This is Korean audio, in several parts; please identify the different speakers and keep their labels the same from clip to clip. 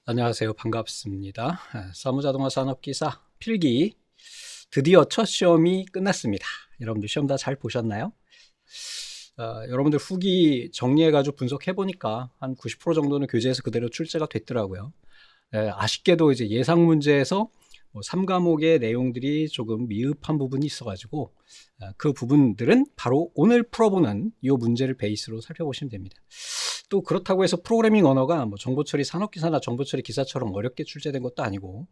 Speaker 1: 안녕하세요. 반갑습니다. 사무자동화 산업기사 필기 드디어 첫 시험이 끝났습니다. 여러분들 시험 다 잘 보셨나요? 여러분들 후기 정리해가지고 분석해보니까 한 90% 정도는 교재에서 그대로 출제가 됐더라고요. 아쉽게도 이제 예상 문제에서 3과목의 내용들이 조금 미흡한 부분이 있어가지고 그 부분들은 바로 오늘 풀어보는 이 문제를 베이스로 살펴보시면 됩니다. 또 그렇다고 해서 프로그래밍 언어가 뭐 정보처리 산업기사나 정보처리 기사처럼 어렵게 출제된 것도 아니고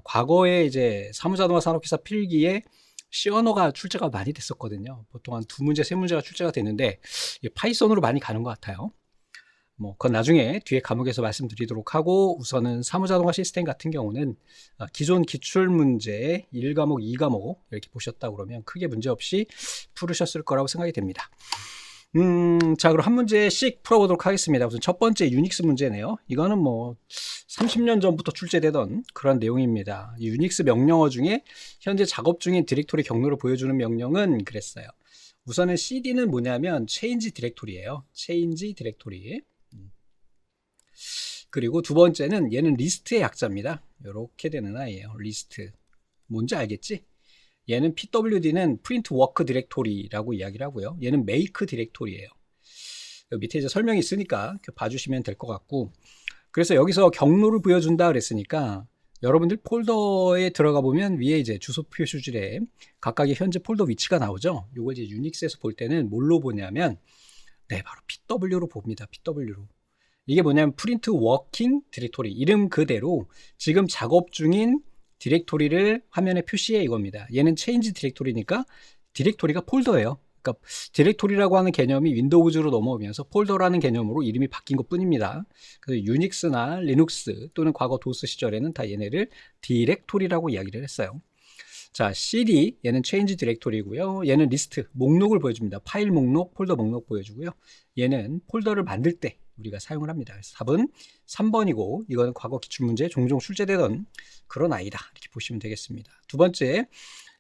Speaker 1: 과거에 이제 사무자동화 산업기사 필기에 C 언어가 출제가 많이 됐었거든요. 보통 한 2문제, 3문제가 출제가 됐는데 파이썬으로 많이 가는 것 같아요. 그건 나중에 뒤에 과목에서 말씀드리도록 하고, 우선은 사무자동화 시스템 같은 경우는 기존 기출문제 1과목, 2과목 이렇게 보셨다 그러면 크게 문제없이 풀으셨을 거라고 생각이 됩니다. 자, 그럼 한 문제씩 풀어보도록 하겠습니다. 우선 첫 번째 유닉스 문제네요. 이거는 30년 전부터 출제되던 그런 내용입니다. 유닉스 명령어 중에 현재 작업 중인 디렉토리 경로를 보여주는 명령은 그랬어요. 우선은 cd는 뭐냐면 change 디렉토리예요. change 디렉토리. 그리고 두 번째는 얘는 리스트의 약자입니다. 이렇게 되는 아이예요. 리스트. 뭔지 알겠지? 얘는 pwd는 print work 디렉토리라고 이야기를 하고요. 얘는 make 디렉토리예요. 밑에 이제 설명이 있으니까 봐주시면 될 것 같고, 그래서 여기서 경로를 보여준다 그랬으니까 여러분들 폴더에 들어가 보면 위에 이제 주소 표시줄에 각각의 현재 폴더 위치가 나오죠. 이걸 이제 유닉스에서 볼 때는 뭘로 보냐면 바로 pw로 봅니다. pw로. 이게 뭐냐면 프린트 워킹 디렉토리, 이름 그대로 지금 작업 중인 디렉토리를 화면에 표시해 이겁니다. 얘는 체인지 디렉토리니까 디렉토리가 폴더예요. 그러니까 디렉토리라고 하는 개념이 윈도우즈로 넘어오면서 폴더라는 개념으로 이름이 바뀐 것 뿐입니다. 그래서 유닉스나 리눅스 또는 과거 도스 시절에는 다 얘네를 디렉토리라고 이야기를 했어요. 자, cd, 얘는 change 디렉토리고요. 얘는 리스트, 목록을 보여줍니다. 파일 목록, 폴더 목록 보여주고요. 얘는 폴더를 만들 때 우리가 사용을 합니다. 그래서 답은 3번이고, 이거는 과거 기출문제에 종종 출제되던 그런 아이다, 이렇게 보시면 되겠습니다. 두 번째,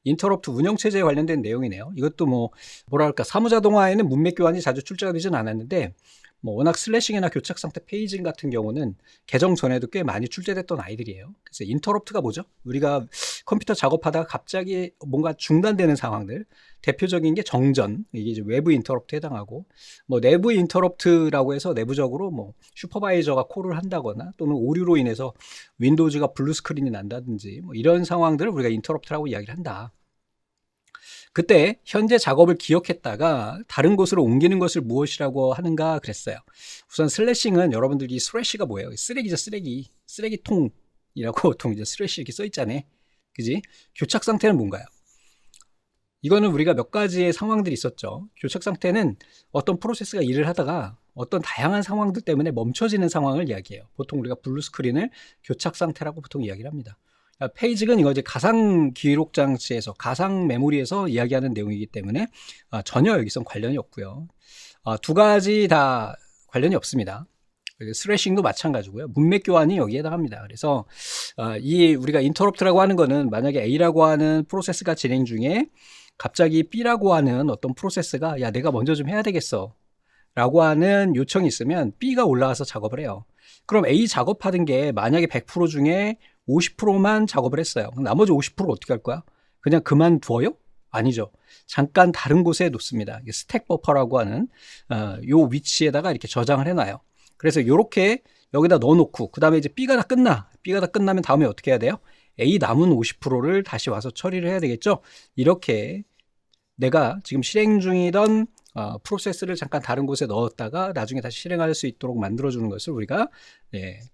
Speaker 1: 인터럽트 운영체제에 관련된 내용이네요. 이것도 뭐랄까, 사무자동화에는 문맥 교환이 자주 출제가 되진 않았는데, 워낙 슬래싱이나 교착 상태 페이징 같은 경우는 개정 전에도 꽤 많이 출제됐던 아이들이에요. 그래서 인터럽트가 뭐죠? 우리가 컴퓨터 작업하다가 갑자기 뭔가 중단되는 상황들, 대표적인 게 정전, 이게 이제 외부 인터럽트에 해당하고, 내부 인터럽트라고 해서 내부적으로 슈퍼바이저가 콜을 한다거나 또는 오류로 인해서 윈도우즈가 블루 스크린이 난다든지 이런 상황들을 우리가 인터럽트라고 이야기를 한다. 그때 현재 작업을 기억했다가 다른 곳으로 옮기는 것을 무엇이라고 하는가 그랬어요. 우선 슬래싱은 여러분들이 스래시가 뭐예요? 쓰레기죠, 쓰레기. 쓰레기통이라고 보통 이제 스래시 이렇게 써 있잖아요. 그지? 교착 상태는 뭔가요? 이거는 우리가 몇 가지의 상황들이 있었죠. 교착 상태는 어떤 프로세스가 일을 하다가 어떤 다양한 상황들 때문에 멈춰지는 상황을 이야기해요. 보통 우리가 블루 스크린을 교착 상태라고 보통 이야기를 합니다. 페이직은 이거 이제 가상 기록 장치에서, 가상 메모리에서 이야기하는 내용이기 때문에 전혀 여기선 관련이 없고요. 두 가지 다 관련이 없습니다. 스래싱도 마찬가지고요. 문맥 교환이 여기에 해당합니다. 그래서 이 우리가 인터럽트라고 하는 거는 만약에 A라고 하는 프로세스가 진행 중에 갑자기 B라고 하는 어떤 프로세스가 야, 내가 먼저 좀 해야 되겠어 라고 하는 요청이 있으면 B가 올라와서 작업을 해요. 그럼 A 작업하던 게 만약에 100% 중에 50%만 작업을 했어요. 그럼 나머지 50% 어떻게 할 거야? 그냥 그만두어요? 아니죠. 잠깐 다른 곳에 놓습니다. 스택 버퍼라고 하는 요 위치에다가 이렇게 저장을 해놔요. 그래서 이렇게 여기다 넣어놓고 그 다음에 이제 B가 다 끝나면 다음에 어떻게 해야 돼요? A 남은 50%를 다시 와서 처리를 해야 되겠죠. 이렇게 내가 지금 실행 중이던 프로세스를 잠깐 다른 곳에 넣었다가 나중에 다시 실행할 수 있도록 만들어주는 것을 우리가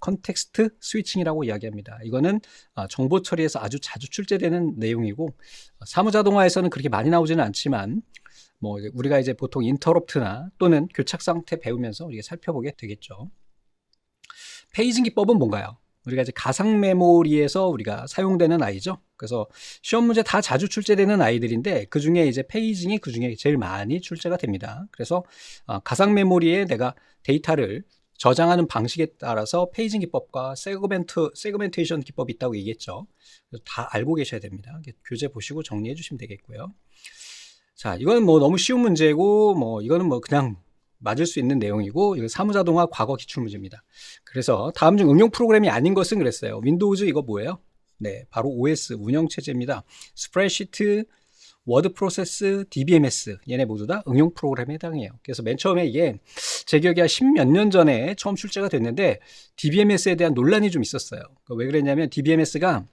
Speaker 1: 컨텍스트 스위칭이라고 이야기합니다. 이거는 정보 처리에서 아주 자주 출제되는 내용이고, 사무자동화에서는 그렇게 많이 나오지는 않지만 우리가 이제 보통 인터럽트나 또는 교착 상태 배우면서 우리가 살펴보게 되겠죠. 페이징 기법은 뭔가요? 우리가 이제 가상 메모리에서 우리가 사용되는 아이죠. 그래서 시험 문제 다 자주 출제되는 아이들인데 그 중에 이제 페이징이 그 중에 제일 많이 출제가 됩니다. 그래서 가상 메모리에 내가 데이터를 저장하는 방식에 따라서 페이징 기법과 세그멘테이션 기법이 있다고 얘기했죠. 다 알고 계셔야 됩니다. 교재 보시고 정리해 주시면 되겠고요. 자, 이거는 너무 쉬운 문제고 이거는 그냥 맞을 수 있는 내용이고 이거 사무자동화 과거 기출문제입니다. 그래서 다음 중 응용 프로그램이 아닌 것은 그랬어요. 윈도우즈 이거 뭐예요? 네, 바로 OS 운영체제입니다. 스프레드시트, 워드 프로세스, DBMS 얘네 모두 다 응용 프로그램에 해당해요. 그래서 맨 처음에 이게 제 기억에 한 10몇 년 전에 처음 출제가 됐는데 DBMS에 대한 논란이 좀 있었어요. 왜 그랬냐면 DBMS가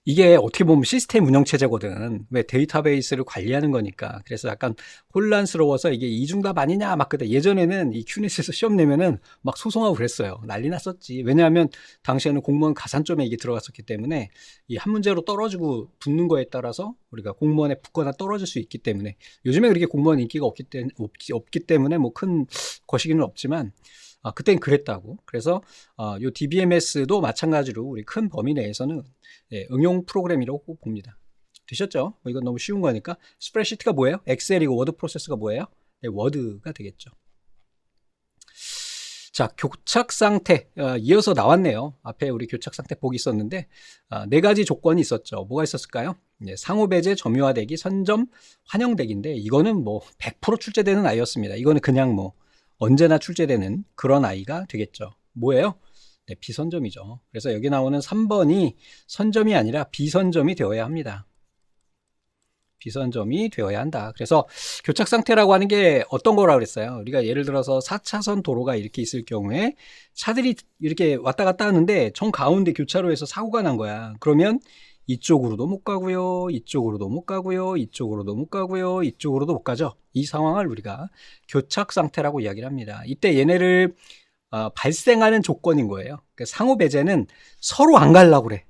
Speaker 1: 이게 어떻게 보면 시스템 운영체제거든. 왜 데이터베이스를 관리하는 거니까. 그래서 약간 혼란스러워서 이게 이중답 아니냐 막 그때 예전에는 이 큐니스에서 시험 내면은 막 소송하고 그랬어요. 난리 났었지. 왜냐하면 당시에는 공무원 가산점에 이게 들어갔었기 때문에 이 한 문제로 떨어지고 붙는 거에 따라서 우리가 공무원에 붙거나 떨어질 수 있기 때문에 요즘에 그렇게 공무원 인기가 없기 때문에 뭐 큰 거시기는 없지만 그땐 그랬다고. 그래서 요 DBMS도 마찬가지로 우리 큰 범위 내에서는 응용 프로그램이라고 봅니다. 되셨죠? 이건 너무 쉬운 거니까. 스프레드시트가 뭐예요? 엑셀이고 워드 프로세스가 뭐예요? 네, 워드가 되겠죠. 자, 교착 상태 이어서 나왔네요. 앞에 우리 교착 상태 보기 있었는데 네 가지 조건이 있었죠. 뭐가 있었을까요? 네, 상호 배제, 점유화되기, 선점, 환영되기인데 이거는 뭐 100% 출제되는 아이였습니다. 이거는 그냥 뭐 언제나 출제되는 그런 아이가 되겠죠. 뭐예요? 네, 비선점이죠. 그래서 여기 나오는 3번이 선점이 아니라 비선점이 되어야 합니다. 비선점이 되어야 한다. 그래서 교착 상태라고 하는 게 어떤 거라고 그랬어요? 우리가 예를 들어서 4차선 도로가 이렇게 있을 경우에 차들이 이렇게 왔다 갔다 하는데 정 가운데 교차로에서 사고가 난 거야. 그러면 이쪽으로도 못 가고요. 이쪽으로도 못 가고요. 이쪽으로도 못 가고요. 이쪽으로도 못 가죠. 이 상황을 우리가 교착 상태라고 이야기를 합니다. 이때 얘네를 발생하는 조건인 거예요. 그러니까 상호 배제는 서로 안 가려고 그래.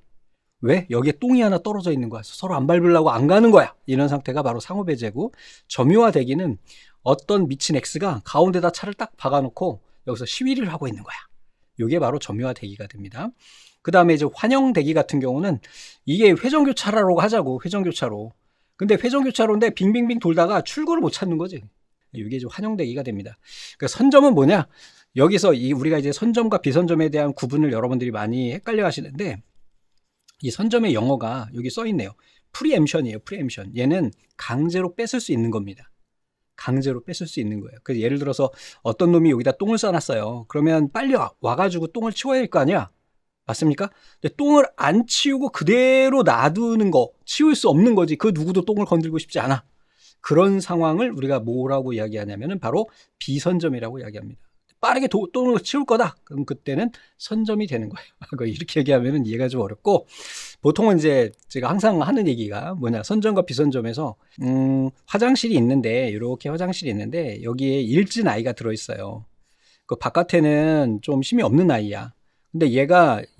Speaker 1: 왜? 여기에 똥이 하나 떨어져 있는 거야. 서로 안 밟으려고 안 가는 거야. 이런 상태가 바로 상호 배제고, 점유화 대기는 어떤 미친 X가 가운데다 차를 딱 박아놓고 여기서 시위를 하고 있는 거야. 이게 바로 점유화 대기가 됩니다. 그 다음에 이제 환영 대기 같은 경우는 이게 회전교차로라고 하자고, 회전교차로. 근데 회전교차로인데 빙빙빙 돌다가 출구를 못 찾는 거지. 이게 이제 환영 대기가 됩니다. 그러니까 선점은 뭐냐? 여기서 우리가 이제 선점과 비선점에 대한 구분을 여러분들이 많이 헷갈려 하시는데, 이 선점의 영어가 여기 써 있네요. 프리엠션이에요. 프리엠션. 얘는 강제로 뺏을 수 있는 겁니다. 강제로 뺏을 수 있는 거예요. 그래서 예를 들어서 어떤 놈이 여기다 똥을 싸놨어요. 그러면 빨리 와가지고 똥을 치워야 할 거 아니야? 맞습니까? 근데 똥을 안 치우고 그대로 놔두는 거, 치울 수 없는 거지. 그 누구도 똥을 건들고 싶지 않아. 그런 상황을 우리가 뭐라고 이야기하냐면은 바로 비선점이라고 이야기합니다. 빠르게 똥을 치울 거다. 그럼 그때는 선점이 되는 거예요. 이렇게 얘기하면 이해가 좀 어렵고, 보통은 이제 제가 항상 하는 얘기가 뭐냐, 선점과 비선점에서 화장실이 있는데, 이렇게 화장실이 있는데 여기에 일진 아이가 들어있어요. 그 바깥에는 좀 힘이 없는 아이야. 근데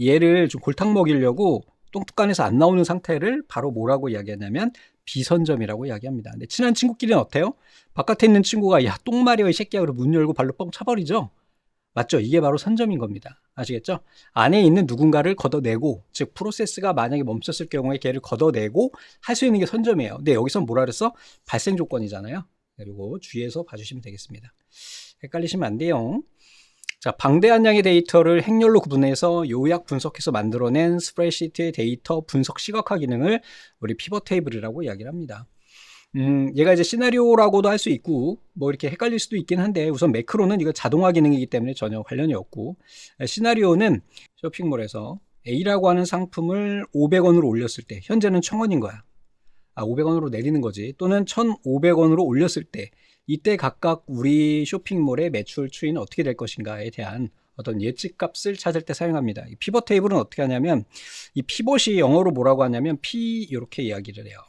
Speaker 1: 얘를 좀 골탕 먹이려고 똥뚜껑에서 안 나오는 상태를 바로 뭐라고 이야기하냐면 비선점이라고 이야기합니다. 근데 친한 친구끼리는 어때요? 바깥에 있는 친구가 야, 똥 마려 이 새끼야, 그러고 문 열고 발로 뻥 차버리죠. 맞죠? 이게 바로 선점인 겁니다. 아시겠죠? 안에 있는 누군가를 걷어내고, 즉 프로세스가 만약에 멈췄을 경우에 걔를 걷어내고 할 수 있는 게 선점이에요. 근데 여기서 뭐라 그랬어? 발생 조건이잖아요. 그리고 주의해서 봐주시면 되겠습니다. 헷갈리시면 안 돼요. 자, 방대한 양의 데이터를 행렬로 구분해서 요약 분석해서 만들어낸 스프레드시트의 데이터 분석 시각화 기능을 우리 피벗 테이블이라고 이야기를 합니다. 얘가 이제 시나리오라고도 할 수 있고, 뭐 이렇게 헷갈릴 수도 있긴 한데, 우선 매크로는 이거 자동화 기능이기 때문에 전혀 관련이 없고, 시나리오는 쇼핑몰에서 A라고 하는 상품을 500원으로 올렸을 때, 현재는 1000원인 거야. 500원으로 내리는 거지. 또는 1500원으로 올렸을 때, 이때 각각 우리 쇼핑몰의 매출 추이는 어떻게 될 것인가에 대한 어떤 예측 값을 찾을 때 사용합니다. 이 피벗 테이블은 어떻게 하냐면, 이 피벗이 영어로 뭐라고 하냐면 이렇게 이야기를 해요.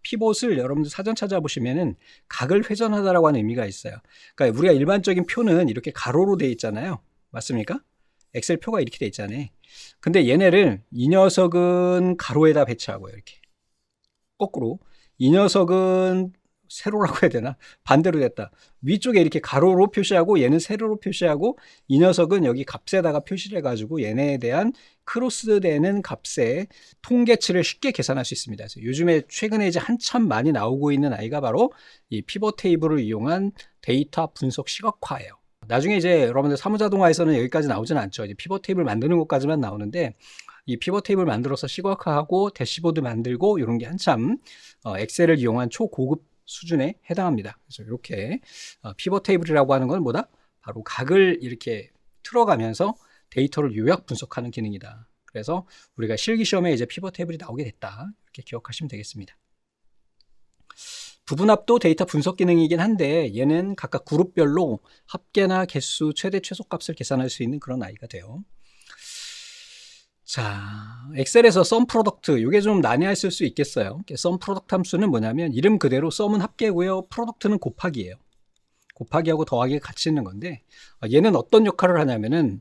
Speaker 1: 피벗을 여러분들 사전 찾아보시면은 각을 회전하다라고 하는 의미가 있어요. 그러니까 우리가 일반적인 표는 이렇게 가로로 돼 있잖아요. 맞습니까? 엑셀 표가 이렇게 돼 있잖아요. 근데 얘네를 이 녀석은 가로에다 배치하고요. 이렇게 거꾸로 이 녀석은 세로라고 해야 되나? 반대로 됐다. 위쪽에 이렇게 가로로 표시하고 얘는 세로로 표시하고 이 녀석은 여기 값에다가 표시를 해가지고 얘네에 대한 크로스되는 값의 통계치를 쉽게 계산할 수 있습니다. 그래서 요즘에 최근에 이제 한참 많이 나오고 있는 아이가 바로 이 피벗 테이블을 이용한 데이터 분석 시각화예요. 나중에 이제 여러분들 사무자동화에서는 여기까지 나오지는 않죠. 이제 피벗 테이블 만드는 것까지만 나오는데 이 피벗 테이블 만들어서 시각화하고 대시보드 만들고 이런 게 한참 엑셀을 이용한 초고급 수준에 해당합니다. 그래서 이렇게 피벗 테이블이라고 하는 건 뭐다? 바로 각을 이렇게 틀어가면서 데이터를 요약 분석하는 기능이다. 그래서 우리가 실기 시험에 이제 피벗 테이블이 나오게 됐다. 이렇게 기억하시면 되겠습니다. 부분합도 데이터 분석 기능이긴 한데 얘는 각각 그룹별로 합계나 개수, 최대, 최소값을 계산할 수 있는 그런 아이가 돼요. 자, 엑셀에서 썸 프로덕트, 이게 좀 난해했을 수 있겠어요. 썸 프로덕트 함수는 뭐냐면 이름 그대로 썸은 합계고요, 프로덕트는 곱하기예요. 곱하기하고 더하기 같이 있는 건데 얘는 어떤 역할을 하냐면은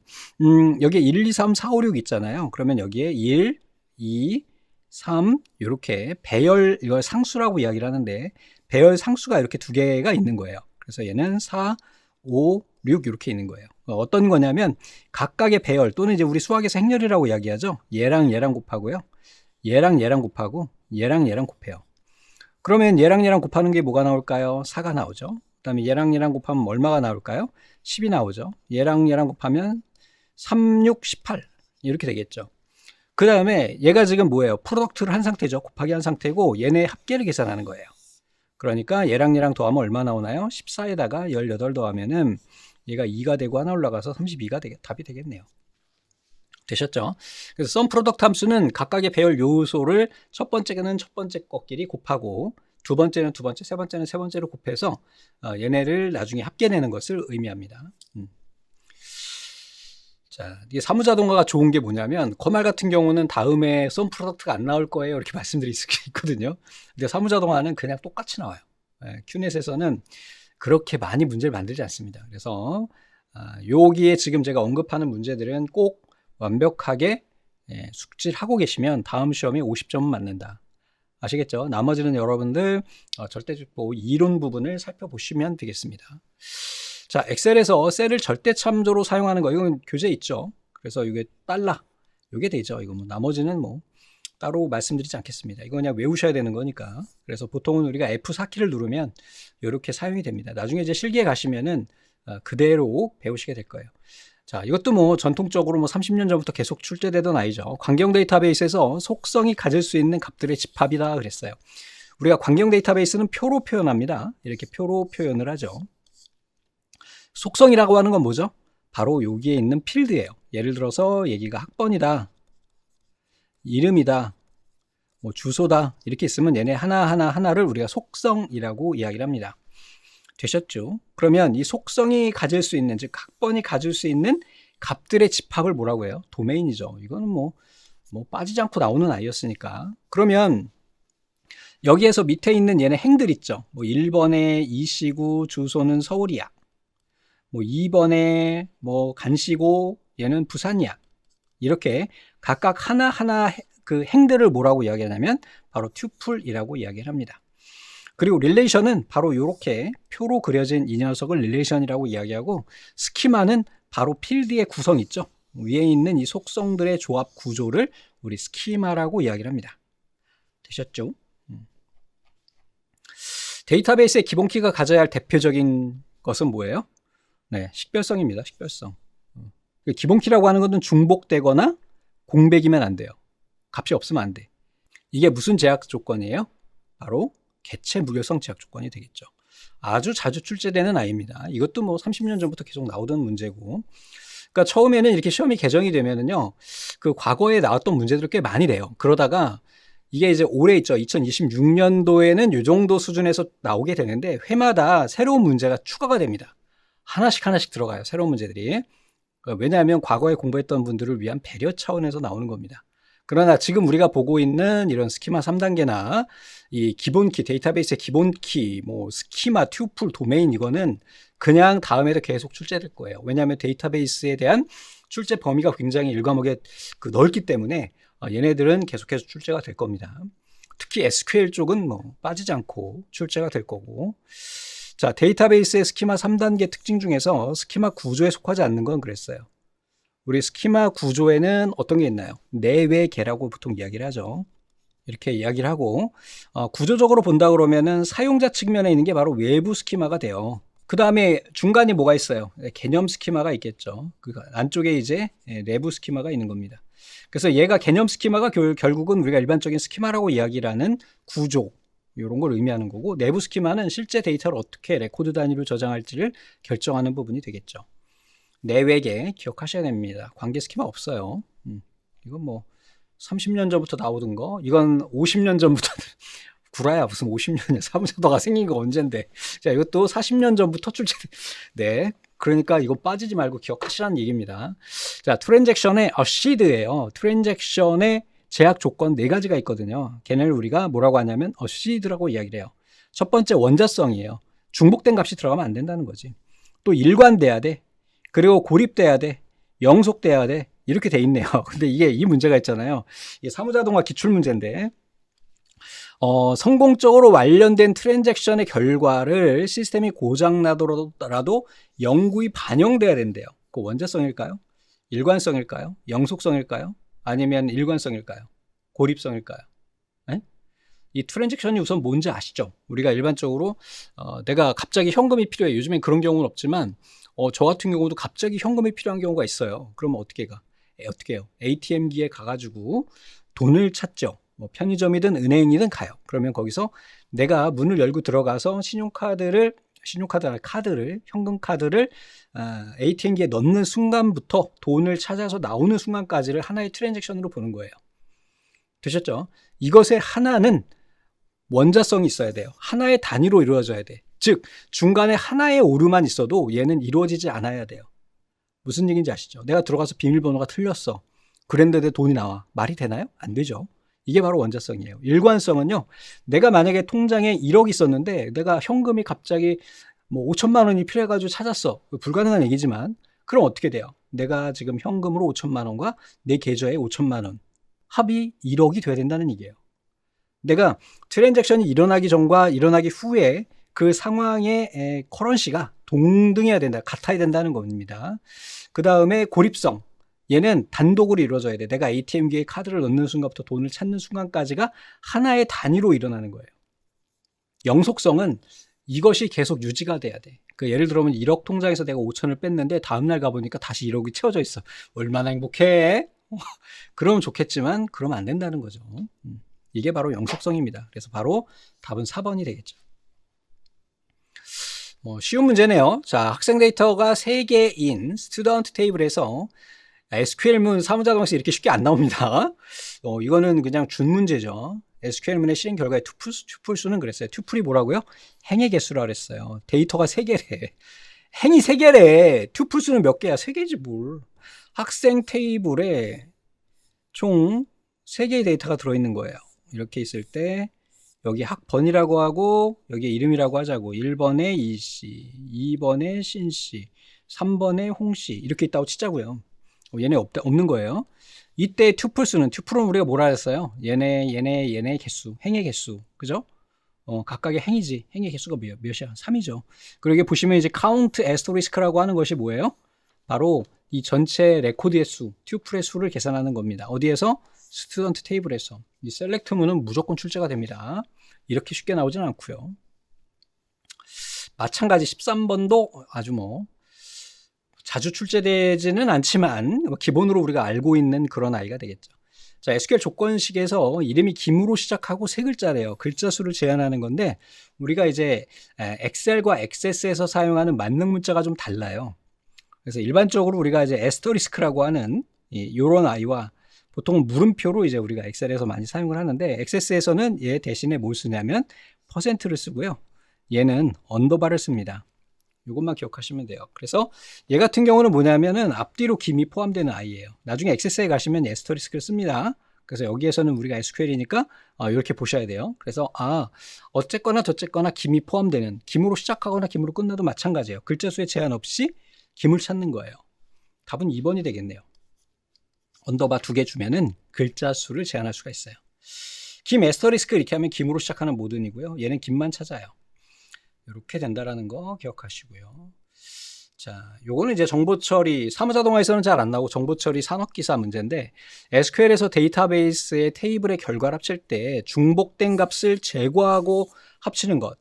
Speaker 1: 여기에 1, 2, 3, 4, 5, 6 있잖아요. 그러면 여기에 1, 2, 3 이렇게 배열, 이걸 상수라고 이야기를 하는데 배열 상수가 이렇게 두 개가 있는 거예요. 그래서 얘는 4, 5, 6 이렇게 있는 거예요. 어떤 거냐면 각각의 배열 또는 이제 우리 수학에서 행렬이라고 이야기하죠. 얘랑 얘랑 곱하고요. 얘랑 얘랑 곱하고 얘랑 얘랑 곱해요. 그러면 얘랑 얘랑 곱하는 게 뭐가 나올까요? 4가 나오죠. 그 다음에 얘랑 얘랑 곱하면 얼마가 나올까요? 10이 나오죠. 얘랑 얘랑 곱하면 3, 6, 18 이렇게 되겠죠. 그 다음에 얘가 지금 뭐예요? 프로덕트를 한 상태죠. 곱하기 한 상태고 얘네 합계를 계산하는 거예요. 그러니까 얘랑 얘랑 더하면 얼마 나오나요? 14에다가 18 더하면은 얘가 2가 되고 하나 올라가서 32가 답이 되겠네요. 되셨죠? 그래서 썸 프로덕트 함수는 각각의 배열 요소를 첫 번째는 첫 번째 것끼리 곱하고 두 번째는 두 번째, 세 번째는 세 번째로 곱해서 얘네를 나중에 합계내는 것을 의미합니다. 자, 이게 사무자동화가 좋은 게 뭐냐면 거말 같은 경우는 다음에 썸 프로덕트가 안 나올 거예요 이렇게 말씀드릴 수 있거든요. 근데 사무자동화는 그냥 똑같이 나와요. 큐넷에서는 그렇게 많이 문제를 만들지 않습니다. 그래서 여기에 지금 제가 언급하는 문제들은 꼭 완벽하게 숙지를 하고 계시면 다음 시험에 50점은 맞는다. 아시겠죠? 나머지는 여러분들 절대적보 이론 부분을 살펴보시면 되겠습니다. 자, 엑셀에서 셀을 절대 참조로 사용하는 거, 이건 교재 있죠. 그래서 이게 달러, 이게 되죠. 이거 뭐 나머지는 뭐 따로 말씀드리지 않겠습니다. 이거 그냥 외우셔야 되는 거니까. 그래서 보통은 우리가 F4키를 누르면 이렇게 사용이 됩니다. 나중에 이제 실기에 가시면은 그대로 배우시게 될 거예요. 자, 이것도 뭐 전통적으로 뭐 30년 전부터 계속 출제되던 아이죠. 관계형 데이터베이스에서 속성이 가질 수 있는 값들의 집합이다 그랬어요. 우리가 관계형 데이터베이스는 표로 표현합니다. 이렇게 표로 표현을 하죠. 속성이라고 하는 건 뭐죠? 바로 여기에 있는 필드예요. 예를 들어서 얘기가 학번이다, 이름이다, 뭐 주소다 이렇게 있으면 얘네 하나를 우리가 속성이라고 이야기를 합니다. 되셨죠? 그러면 이 속성이 가질 수 있는, 즉 학번이 가질 수 있는 값들의 집합을 뭐라고 해요? 도메인이죠. 이거는 뭐 빠지지 않고 나오는 아이였으니까. 그러면 여기에서 밑에 있는 얘네 행들 있죠. 뭐 1번에 이시구, 주소는 서울이야. 뭐 2번에 뭐 간시고, 얘는 부산이야. 이렇게 각각 하나하나 그 행들을 뭐라고 이야기하냐면 바로 튜플이라고 이야기를 합니다. 그리고 릴레이션은 바로 이렇게 표로 그려진 이 녀석을 릴레이션이라고 이야기하고, 스키마는 바로 필드의 구성 있죠. 위에 있는 이 속성들의 조합 구조를 우리 스키마라고 이야기를 합니다. 되셨죠? 데이터베이스의 기본키가 가져야 할 대표적인 것은 뭐예요? 네, 식별성입니다. 식별성. 기본키라고 하는 것은 중복되거나 공백이면 안 돼요. 값이 없으면 안 돼. 이게 무슨 제약 조건이에요? 바로 개체 무결성 제약 조건이 되겠죠. 아주 자주 출제되는 아이입니다. 이것도 뭐 30년 전부터 계속 나오던 문제고, 그러니까 처음에는 이렇게 시험이 개정이 되면은요, 그 과거에 나왔던 문제들을 꽤 많이 내요. 그러다가 이게 이제 올해 있죠. 2026년도에는 이 정도 수준에서 나오게 되는데 회마다 새로운 문제가 추가가 됩니다. 하나씩 들어가요. 새로운 문제들이. 왜냐하면 과거에 공부했던 분들을 위한 배려 차원에서 나오는 겁니다. 그러나 지금 우리가 보고 있는 이런 스키마 3단계나 이 기본키, 데이터베이스의 기본키, 뭐 스키마, 튜플, 도메인, 이거는 그냥 다음에도 계속 출제될 거예요. 왜냐하면 데이터베이스에 대한 출제 범위가 굉장히 일과목에 넓기 때문에 얘네들은 계속해서 출제가 될 겁니다. 특히 SQL 쪽은 뭐 빠지지 않고 출제가 될 거고. 자, 데이터베이스의 스키마 3단계 특징 중에서 스키마 구조에 속하지 않는 건 그랬어요. 우리 스키마 구조에는 어떤 게 있나요? 내외계라고 보통 이야기를 하죠. 이렇게 이야기를 하고, 구조적으로 본다 그러면은 사용자 측면에 있는 게 바로 외부 스키마가 돼요. 그 다음에 중간에 뭐가 있어요? 개념 스키마가 있겠죠. 그 안쪽에 이제 내부 스키마가 있는 겁니다. 그래서 얘가 개념 스키마가 결국은 우리가 일반적인 스키마라고 이야기를 하는 구조, 이런 걸 의미하는 거고, 내부 스키마는 실제 데이터를 어떻게 레코드 단위로 저장할지를 결정하는 부분이 되겠죠. 내외계 기억하셔야 됩니다. 관계 스키마 없어요. 이건 뭐 30년 전부터 나오던 거, 이건 50년 전부터 구라야 무슨 50년이야. 사무자도가 생긴 거 언젠데. 자, 이것도 40년 전부터 출제돼. 네. 그러니까 이거 빠지지 말고 기억하시라는 얘기입니다. 자, 트랜잭션의 어시드예요. 트랜잭션의 제약 조건 4가지가 있거든요. 걔네를 우리가 뭐라고 하냐면 어시드라고 이야기를 해요. 첫 번째 원자성이에요. 중복된 값이 들어가면 안 된다는 거지. 또 일관돼야 돼. 그리고 고립돼야 돼. 영속돼야 돼. 이렇게 돼 있네요. 근데 이게 이 문제가 있잖아요. 이게 사무자동화 기출 문제인데, 성공적으로 완료된 트랜잭션의 결과를 시스템이 고장나더라도 영구히 반영돼야 된대요. 그 원자성일까요? 일관성일까요? 영속성일까요? 아니면 일관성일까요? 고립성일까요? 네? 이 트랜잭션이 우선 뭔지 아시죠? 우리가 일반적으로 내가 갑자기 현금이 필요해. 요즘엔 그런 경우는 없지만 저 같은 경우도 갑자기 현금이 필요한 경우가 있어요. 그러면 어떻게 해요? ATM기에 가가지고 돈을 찾죠. 뭐 편의점이든 은행이든 가요. 그러면 거기서 내가 문을 열고 들어가서 현금 카드를 ATM기에 넣는 순간부터 돈을 찾아서 나오는 순간까지를 하나의 트랜잭션으로 보는 거예요. 되셨죠? 이것의 하나는 원자성이 있어야 돼요. 하나의 단위로 이루어져야 돼. 즉 중간에 하나의 오류만 있어도 얘는 이루어지지 않아야 돼요. 무슨 얘기인지 아시죠? 내가 들어가서 비밀번호가 틀렸어. 그랬는데 돈이 나와. 말이 되나요? 안 되죠. 이게 바로 원자성이에요. 일관성은요, 내가 만약에 통장에 1억 있었는데 내가 현금이 갑자기 뭐 5천만 원이 필요해가지고 찾았어. 불가능한 얘기지만 그럼 어떻게 돼요? 내가 지금 현금으로 5천만 원과 내 계좌에 5천만 원 합이 1억이 돼야 된다는 얘기예요. 내가 트랜잭션이 일어나기 전과 일어나기 후에 그 상황의 커런시가 동등해야 된다, 같아야 된다는 겁니다. 그 다음에 고립성. 얘는 단독으로 이루어져야 돼. 내가 ATM기에 카드를 넣는 순간부터 돈을 찾는 순간까지가 하나의 단위로 일어나는 거예요. 영속성은 이것이 계속 유지가 돼야 돼. 그 예를 들면 1억 통장에서 내가 5천을 뺐는데 다음날 가보니까 다시 1억이 채워져 있어. 얼마나 행복해? 그러면 좋겠지만 그러면 안 된다는 거죠. 이게 바로 영속성입니다. 그래서 바로 답은 4번이 되겠죠. 뭐 쉬운 문제네요. 자, 학생 데이터가 3개인 스튜던트 테이블에서 SQL문 사무자동에서 이렇게 쉽게 안 나옵니다. 이거는 그냥 준 문제죠. SQL문의 실행 결과의 투플수는 그랬어요. 투플이 뭐라고요? 행의 개수라 그랬어요. 데이터가 3개래. 행이 3개래. 투플수는 몇 개야? 3개지 뭘. 학생 테이블에 총 3개의 데이터가 들어있는 거예요. 이렇게 있을 때 여기 학번이라고 하고 여기 이름이라고 하자고. 1번에 이씨, 2번에 신씨, 3번에 홍씨 이렇게 있다고 치자고요. 얘네 없는 거예요. 이때 튜플수는 우리가 뭐라 했어요? 얘네 개수, 행의 개수, 그죠? 각각의 행이지. 행의 개수가 몇이야? 3이죠. 그리고 여기 보시면 이제 count asterisk라고 하는 것이 뭐예요? 바로 이 전체 레코드의 수, 튜플의 수를 계산하는 겁니다. 어디에서? 스튜던트 테이블에서. 이 셀렉트문은 무조건 출제가 됩니다. 이렇게 쉽게 나오진 않고요. 마찬가지 13번도 아주 자주 출제되지는 않지만 기본으로 우리가 알고 있는 그런 아이가 되겠죠. 자, SQL 조건식에서 이름이 김으로 시작하고 3글자래요. 글자 수를 제한하는 건데 우리가 이제 엑셀과 액세스에서 사용하는 만능 문자가 좀 달라요. 그래서 일반적으로 우리가 이제 에스터리스크라고 하는 이런 아이와 보통 물음표로 이제 우리가 엑셀에서 많이 사용을 하는데 액세스에서는 얘 대신에 뭘 쓰냐면 %를 쓰고요. 얘는 언더바를 씁니다. 이것만 기억하시면 돼요. 그래서 얘 같은 경우는 뭐냐면은 앞뒤로 김이 포함되는 아이예요. 나중에 액세스에 가시면 에스터리스크를 씁니다. 그래서 여기에서는 우리가 SQL이니까 이렇게 보셔야 돼요. 그래서 어쨌거나 저쨌거나 김이 포함되는, 김으로 시작하거나 김으로 끝나도 마찬가지예요. 글자 수에 제한 없이 김을 찾는 거예요. 답은 2번이 되겠네요. 언더바 2개 주면은 글자 수를 제한할 수가 있어요. 김 에스터리스크 이렇게 하면 김으로 시작하는 모든이고요. 얘는 김만 찾아요. 이렇게 된다라는 거 기억하시고요. 자, 요거는 이제 정보처리, 사무자동화에서는 잘 안 나오고 정보처리 산업기사 문제인데 SQL에서 데이터베이스의 테이블의 결과를 합칠 때 중복된 값을 제거하고 합치는 것.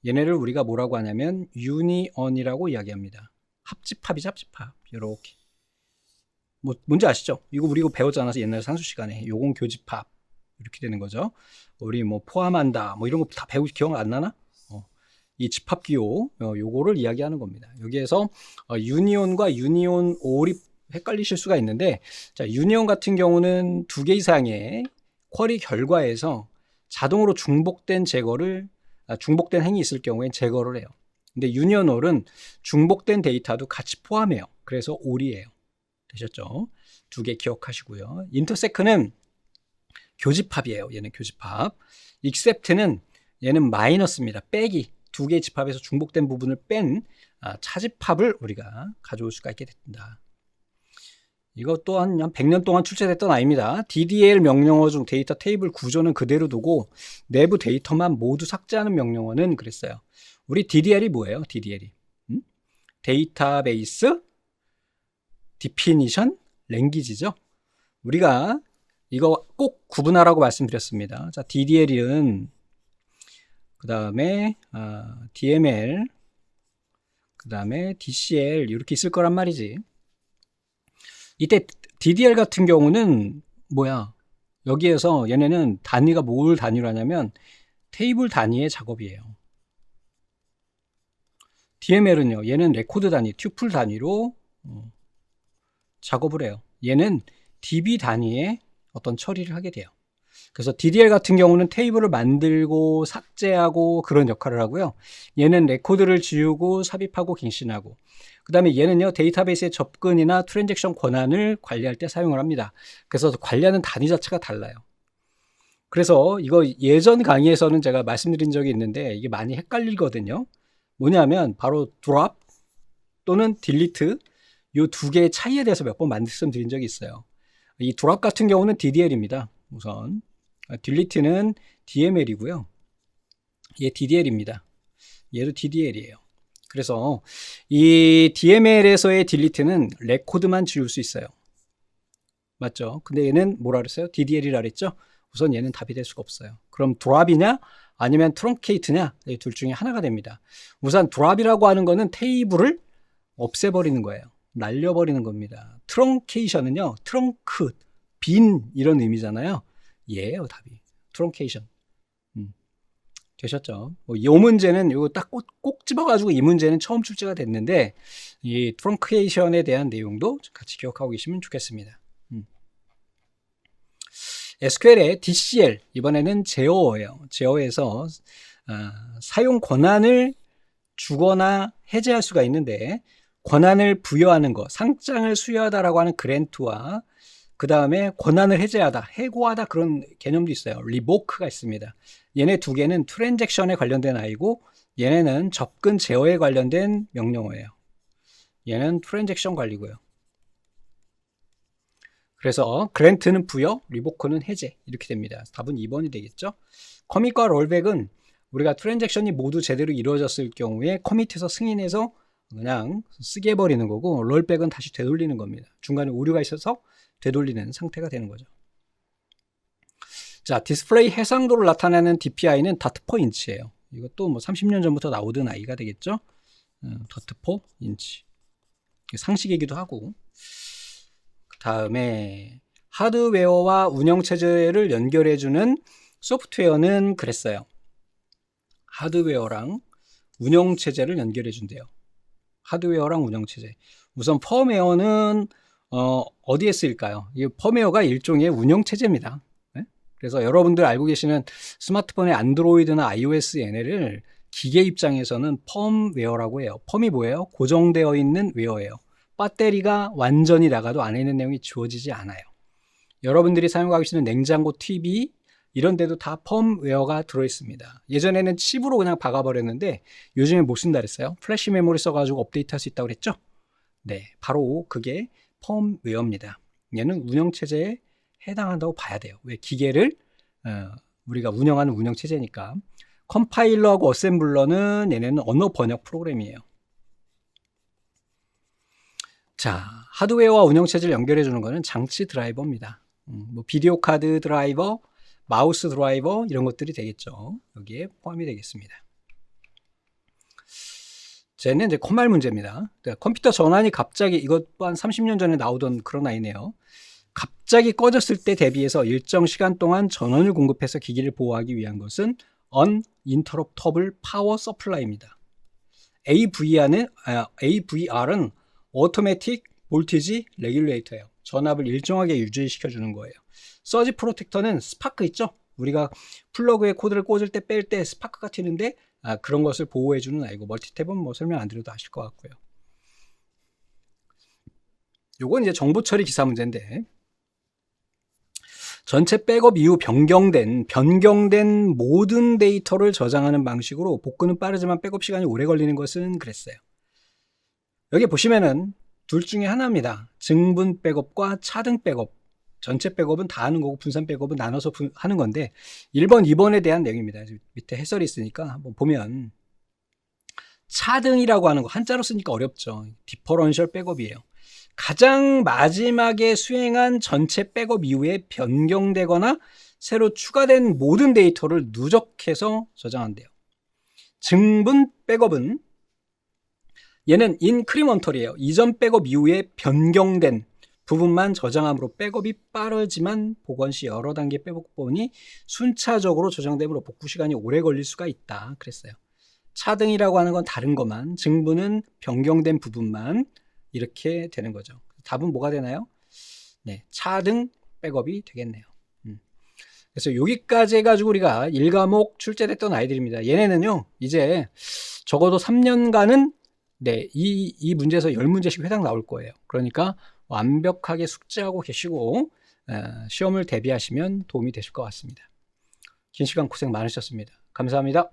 Speaker 1: 얘네를 우리가 뭐라고 하냐면 유니언이라고 이야기합니다. 합집합이죠, 합집합. 요렇게. 뭔지 아시죠? 이거 우리 배웠잖아요. 옛날 산수 시간에. 요건 교집합. 이렇게 되는 거죠. 우리 뭐 포함한다 뭐 이런 거 다 배우고 기억 안 나나? 이 집합기호 요거를 이야기하는 겁니다. 여기에서 유니온과 유니온 올이 헷갈리실 수가 있는데, 자, 유니온 같은 경우는 2개 이상의 쿼리 결과에서 자동으로 중복된 행위 있을 경우엔 제거를 해요. 근데 유니온 올은 중복된 데이터도 같이 포함해요. 그래서 올이에요. 되셨죠? 2개 기억하시고요. 인터세크는 교집합이에요. 얘는 교집합. except는 얘는 마이너스입니다. 빼기. 2개의 집합에서 중복된 부분을 뺀 차집합을 우리가 가져올 수가 있게 된다. 이것 또한 한 100년 동안 출제됐던 아입니다. DDL 명령어 중 데이터 테이블 구조는 그대로 두고 내부 데이터만 모두 삭제하는 명령어는 그랬어요. 우리 DDL이 뭐예요? DDL이 데이터베이스 디피니션 랭귀지죠. 우리가 이거 꼭 구분하라고 말씀드렸습니다. 자, DDL은 그 다음에 DML, 그 다음에 DCL 이렇게 있을 거란 말이지. 이때 DDL 같은 경우는 뭐야? 여기에서 얘네는 단위가 뭘 단위로 하냐면 테이블 단위의 작업이에요. DML은요, 얘는 레코드 단위, 튜플 단위로 작업을 해요. 얘는 DB 단위의 어떤 처리를 하게 돼요. 그래서 DDL 같은 경우는 테이블을 만들고 삭제하고 그런 역할을 하고요. 얘는 레코드를 지우고 삽입하고 갱신하고, 그 다음에 얘는요, 데이터베이스의 접근이나 트랜잭션 권한을 관리할 때 사용을 합니다. 그래서 관리하는 단위 자체가 달라요. 그래서 이거 예전 강의에서는 제가 말씀드린 적이 있는데 이게 많이 헷갈리거든요. 뭐냐면 바로 drop 또는 delete 이 2개의 차이에 대해서 몇 번 말씀드린 적이 있어요. 이 drop 같은 경우는 DDL입니다. 우선 delete는 DML이고요. 얘 DDL입니다. 얘도 DDL이에요. 그래서 이 DML에서의 delete는 레코드만 지울 수 있어요. 맞죠? 근데 얘는 뭐라 그랬어요? DDL이라 그랬죠? 우선 얘는 답이 될 수가 없어요. 그럼 drop이냐 아니면 truncate냐, 이 둘 중에 하나가 됩니다. 우선 drop이라고 하는 거는 테이블을 없애버리는 거예요. 날려버리는 겁니다. truncation은요, trunk, 빈 이런 의미잖아요. 얘예요, 답이. truncation. 되셨죠? 이 문제는 이거 딱 꼭 집어가지고 이 문제는 처음 출제가 됐는데 이 truncation에 대한 내용도 같이 기억하고 계시면 좋겠습니다. SQL의 DCL, 이번에는 제어예요. 제어에서 사용 권한을 주거나 해제할 수가 있는데, 권한을 부여하는 것, 상장을 수여하다라고 하는 그랜트와 그 다음에 권한을 해제하다, 해고하다 그런 개념도 있어요. 리보크가 있습니다. 얘네 2개는 트랜잭션에 관련된 아이고, 얘네는 접근 제어에 관련된 명령어예요. 얘는 트랜잭션 관리고요. 그래서 그랜트는 부여, 리보크는 해제 이렇게 됩니다. 답은 2번이 되겠죠. 커밋과 롤백은 우리가 트랜잭션이 모두 제대로 이루어졌을 경우에 커밋해서 승인해서 그냥 쓰게 해버리는 거고, 롤백은 다시 되돌리는 겁니다. 중간에 오류가 있어서 되돌리는 상태가 되는 거죠. 자, 디스플레이 해상도를 나타내는 DPI는 다트/퍼 인치예요. 이것도 뭐 30년 전부터 나오던 아이가 되겠죠. 다트/퍼 인치. 상식이기도 하고. 그 다음에 하드웨어와 운영체제를 연결해주는 소프트웨어는 그랬어요. 하드웨어랑 운영체제를 연결해준대요. 하드웨어랑 운영체제. 우선 펌웨어는 어디에 쓰일까요? 이 펌웨어가 일종의 운영체제입니다. 네? 그래서 여러분들 알고 계시는 스마트폰의 안드로이드나 iOS 얘네를 기계 입장에서는 펌웨어라고 해요. 펌이 뭐예요? 고정되어 있는 웨어예요. 배터리가 완전히 나가도 안에 있는 내용이 지워지지 않아요. 여러분들이 사용하고 계시는 냉장고, TV 이런 데도 다 펌웨어가 들어있습니다. 예전에는 칩으로 그냥 박아버렸는데 요즘에 못 쓴다 그랬어요. 플래시 메모리 써가지고 업데이트할 수 있다고 그랬죠? 네, 바로 그게 펌웨어입니다. 얘는 운영체제에 해당한다고 봐야 돼요. 왜? 기계를 우리가 운영하는 운영체제니까. 컴파일러하고 어셈블러는 얘네는 언어 번역 프로그램이에요. 자, 하드웨어와 운영체제를 연결해 주는 거는 장치 드라이버입니다. 뭐 비디오 카드 드라이버, 마우스 드라이버 이런 것들이 되겠죠. 여기에 포함이 되겠습니다. 쟤는 이제 컴말 문제입니다. 컴퓨터 전환이 갑자기, 이것 또한 30년 전에 나오던 그런 아이네요. 갑자기 꺼졌을 때 대비해서 일정 시간 동안 전원을 공급해서 기기를 보호하기 위한 것은 Uninterruptible Power Supply입니다. AVR은 Automatic Voltage Regulator예요. 전압을 일정하게 유지시켜주는 거예요. 서지 프로텍터는 스파크 있죠? 우리가 플러그에 코드를 꽂을 때 뺄 때 스파크가 튀는데 그런 것을 보호해주는 아이고, 멀티탭은 뭐 설명 안 드려도 아실 것 같고요. 요건 이제 정보 처리 기사 문제인데, 전체 백업 이후 변경된 모든 데이터를 저장하는 방식으로 복구는 빠르지만 백업 시간이 오래 걸리는 것은 그랬어요. 여기 보시면은 둘 중에 하나입니다. 증분 백업과 차등 백업. 전체 백업은 다 하는 거고 분산 백업은 나눠서 하는 건데 1번, 2번에 대한 내용입니다. 밑에 해설이 있으니까 한번 보면, 차등이라고 하는 거 한자로 쓰니까 어렵죠. 디퍼런셜 백업이에요. 가장 마지막에 수행한 전체 백업 이후에 변경되거나 새로 추가된 모든 데이터를 누적해서 저장한대요. 증분 백업은 얘는 인크리먼털이에요. 이전 백업 이후에 변경된 부분만 저장함으로 백업이 빠르지만 복원 시 여러 단계 백업본이 순차적으로 저장되므로 복구 시간이 오래 걸릴 수가 있다 그랬어요. 차등이라고 하는 건 다른 것만, 증분은 변경된 부분만 이렇게 되는 거죠. 답은 뭐가 되나요? 네, 차등 백업이 되겠네요. 그래서 여기까지 해가지고 우리가 1과목 출제됐던 아이들입니다. 얘네는요, 이제 적어도 3년간은 이 문제에서 10문제씩 회당 나올 거예요. 그러니까 완벽하게 숙지하고 계시고 시험을 대비하시면 도움이 되실 것 같습니다. 긴 시간 고생 많으셨습니다. 감사합니다.